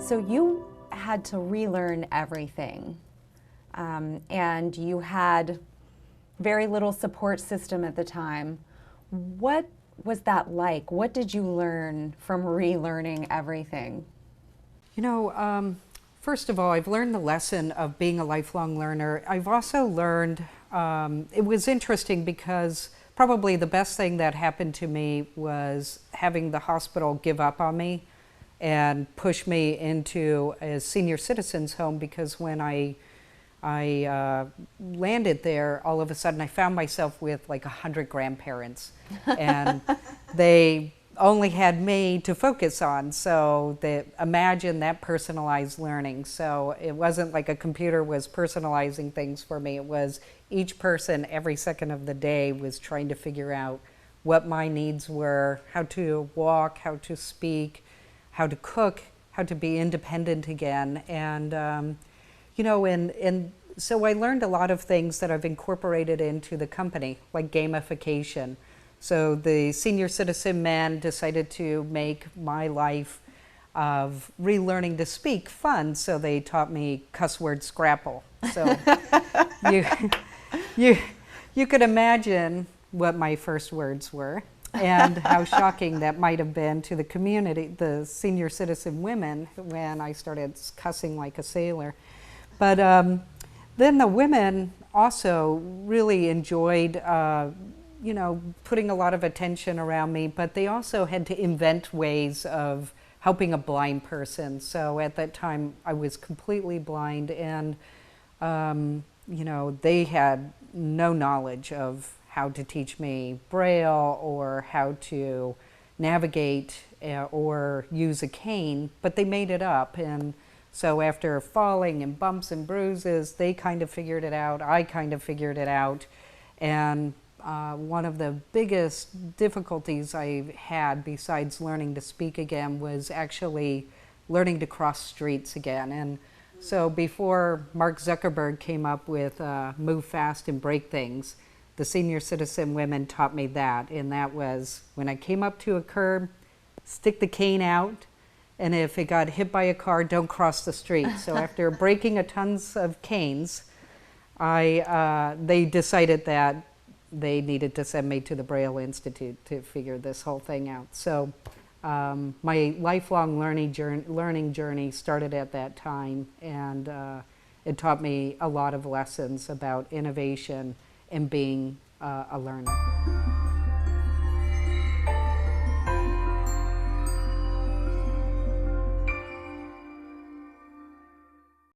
So you had to relearn everything, and you had very little support system at the time. What was that like? What did you learn from relearning everything? First of all, I've learned the lesson of being a lifelong learner. I've also learned, it was interesting because probably the best thing that happened to me was having the hospital give up on me and push me into a senior citizens home, because when I landed there, all of a sudden I found myself with like 100 grandparents, and they only had me to focus on. So imagine that personalized learning. So it wasn't like a computer was personalizing things for me. It was each person every second of the day was trying to figure out what my needs were, how to walk, how to speak, how to cook, how to be independent again. And and so I learned a lot of things that I've incorporated into the company, like gamification. So the senior citizen men decided to make my life of relearning to speak fun, so they taught me cuss word scrapple. So you, you could imagine what my first words were and how shocking that might have been to the community, the senior citizen women, when I started cussing like a sailor. But then the women also really enjoyed, putting a lot of attention around me, but they also had to invent ways of helping a blind person. So at that time, I was completely blind, and, they had no knowledge of how to teach me Braille or how to navigate or use a cane, but they made it up. And so after falling and bumps and bruises, they kind of figured it out. I kind of figured it out. And one of the biggest difficulties I had, besides learning to speak again, was actually learning to cross streets again. And so before Mark Zuckerberg came up with Move Fast and Break Things, the senior citizen women taught me that. And that was, when I came up to a curb, stick the cane out, and if it got hit by a car, don't cross the street. So after breaking a tons of canes, they decided that they needed to send me to the Braille Institute to figure this whole thing out. So my lifelong learning journey started at that time, and it taught me a lot of lessons about innovation and being a learner.